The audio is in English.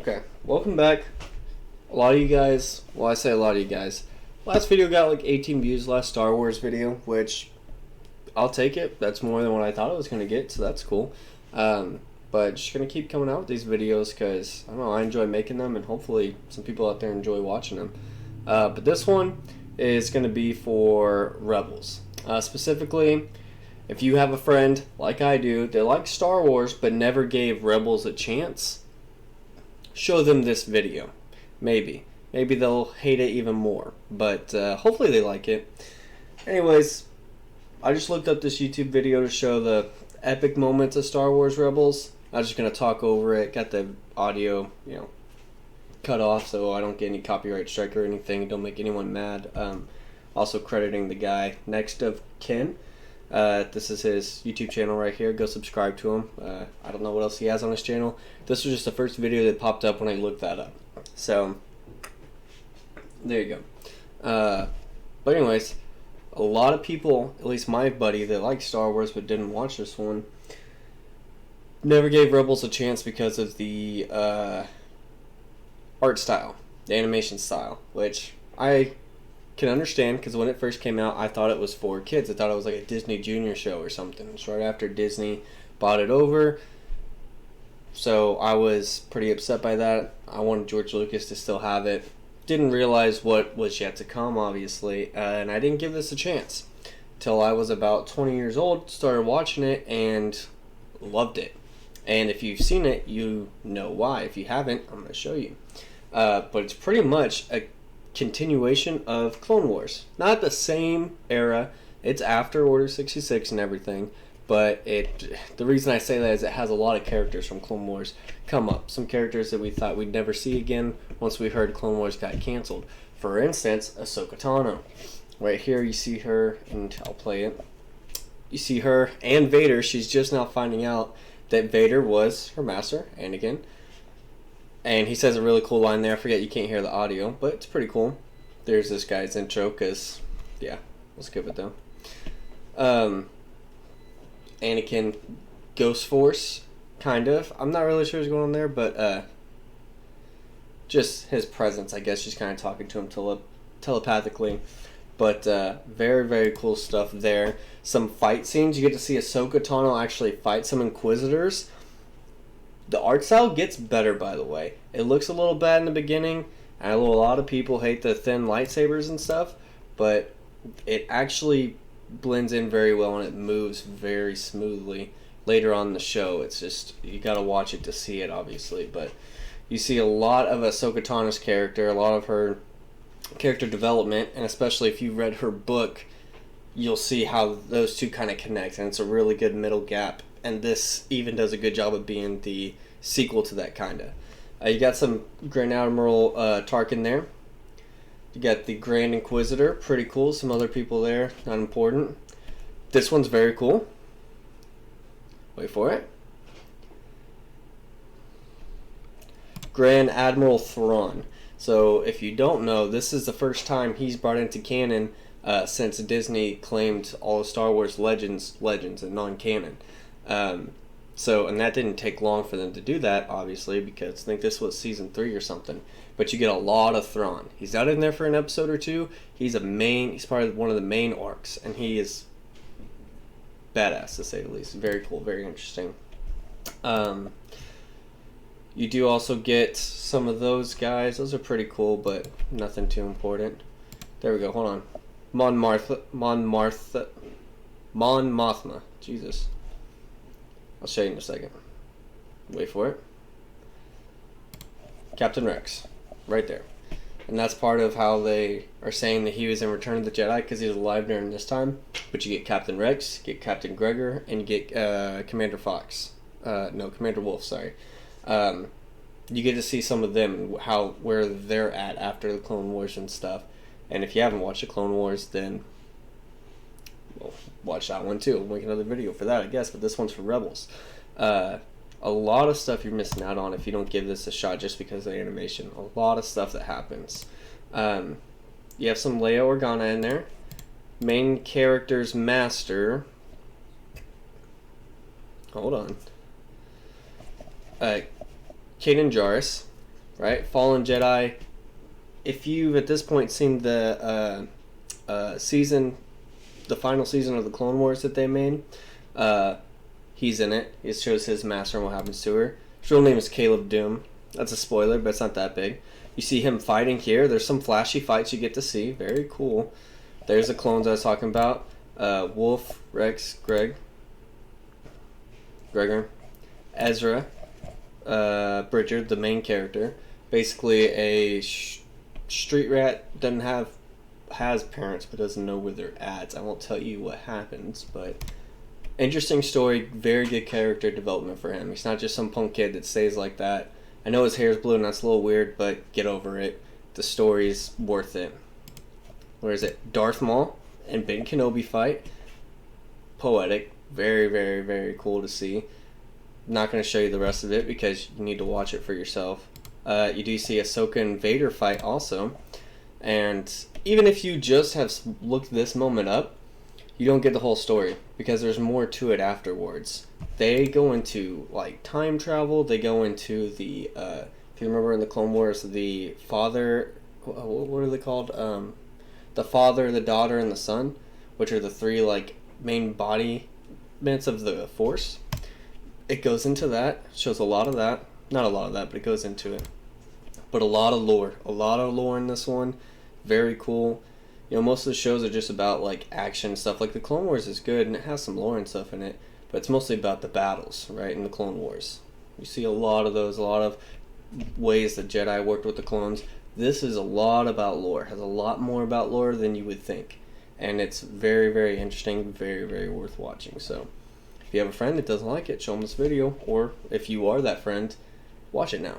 Okay, welcome back. A lot of you guys, well, I say a lot of you guys, last video got like 18 views, last Star Wars video, which I'll take it. That's more than what I thought it was going to get, so that's cool. But just going to keep coming out with these videos because, I don't know, I enjoy making them and hopefully some people out there enjoy watching them. But this one is going to be for Rebels. Specifically, if you have a friend, like I do, they like Star Wars but never gave Rebels a chance, show them this video. Maybe they'll hate it even more, but hopefully they like it. Anyways, I just looked up this YouTube video to show the epic moments of Star Wars Rebels. I'm just gonna talk over it. Got the audio, cut off so I don't get any copyright strike or anything. Don't make anyone mad. Also crediting the guy next of kin. This is his YouTube channel right here. Go subscribe to him. I don't know what else he has on his channel. This was just the first video that popped up when I looked that up. So, there you go. But anyways, a lot of people, at least my buddy that likes Star Wars but didn't watch this one, never gave Rebels a chance because of the art style, the animation style, which I can understand because when it first came out, I thought it was for kids. I thought it was like a Disney Junior show or something. It's right after Disney bought it over, so I was pretty upset by that. I wanted George Lucas to still have it. Didn't realize what was yet to come, obviously, and I didn't give this a chance till I was about 20 years old. Started watching it and loved it. And if you've seen it, you know why. If you haven't, I'm going to show you. But it's pretty much a continuation of Clone Wars. Not the same era. It's after Order 66 and everything. But the reason I say that is it has a lot of characters from Clone Wars come up. Some characters that we thought we'd never see again once we heard Clone Wars got canceled. For instance, Ahsoka Tano. Right here you see her, and I'll play it. You see her and Vader. She's just now finding out that Vader was her master, Anakin. And he says a really cool line there. I forget, you can't hear the audio, but it's pretty cool. There's this guy's intro, because, yeah, we'll skip it though. Anakin Ghost Force, kind of. I'm not really sure what's going on there, but just his presence, I guess, just kind of talking to him telepathically. But very, very cool stuff there. Some fight scenes. You get to see Ahsoka Tano actually fight some Inquisitors. The art style gets better, by the way. It looks a little bad in the beginning. I know a lot of people hate the thin lightsabers and stuff, but it actually blends in very well and it moves very smoothly. Later on in the show, it's just, you gotta watch it to see it, obviously. But you see a lot of Ahsoka Tano's character, a lot of her character development, and especially if you read her book, you'll see how those two kind of connect, and it's a really good middle gap. And this even does a good job of being the sequel to that, kind of. You got some Grand Admiral Tarkin there. You got the Grand Inquisitor, pretty cool. Some other people there, not important. This one's very cool. Wait for it. Grand Admiral Thrawn. So if you don't know, this is the first time he's brought into canon since Disney claimed all of Star Wars legends and non-canon. And that didn't take long for them to do that, obviously, because I think this was season 3 or something. But you get a lot of Thrawn. He's not in there for an episode or two. He's part of one of the main arcs, and he is badass, to say the least. Very cool, very interesting. You do also get some of those guys. Those are pretty cool, but nothing too important. There we go, hold on. Mon Mothma. Jesus. I'll show you in a second. Wait for it. Captain Rex. Right there. And that's part of how they are saying that he was in Return of the Jedi, because he was alive during this time. But you get Captain Rex, you get Captain Gregor, and you get Commander Wolf, sorry. You get to see some of them and where they're at after the Clone Wars and stuff. And if you haven't watched the Clone Wars, then watch that one too. We'll make another video for that, I guess, but this one's for Rebels. A lot of stuff you're missing out on if you don't give this a shot just because of the animation. A lot of stuff that happens. You have some Leia Organa in there. Main character's master. Hold on. Kanan Jarrus. right? Fallen Jedi. If you've at this point seen the season, the final season of the Clone Wars that they made, he's in it. It shows his master and what happens to her. His real name is Caleb Doom. That's a spoiler, but it's not that big. You see him fighting here. There's some flashy fights you get to see. Very cool. There's the clones I was talking about. Wolf, Rex, Gregor, Ezra, Bridger, the main character. Basically a street rat, has parents but doesn't know where they're at. I won't tell you what happens, but interesting story, very good character development for him. He's not just some punk kid that stays like that. I know his hair's blue and that's a little weird, but get over it. The story's worth it. Where is it? Darth Maul and Ben Kenobi fight. Poetic. Very, very, very cool to see. Not going to show you the rest of it because you need to watch it for yourself. You do see Ahsoka and Vader fight also. And even if you just have looked this moment up, you don't get the whole story because there's more to it afterwards. They go into like time travel. They go into the if you remember in the Clone Wars, the father, what are they called? The father, the daughter, and the son, which are the three like main embodiments of the Force. It goes into that. Shows a lot of that. Not a lot of that, but it goes into it. But a lot of lore in this one. Very cool. You know, most of the shows are just about like action and stuff. Like the Clone Wars is good and it has some lore and stuff in it, but it's mostly about the battles, right? In the Clone Wars, you see a lot of those, a lot of ways the Jedi worked with the clones. This is a lot about lore. Has a lot more about lore than you would think, and it's very, very interesting. Very, very worth watching. So, if you have a friend that doesn't like it, show them this video, or if you are that friend, watch it now.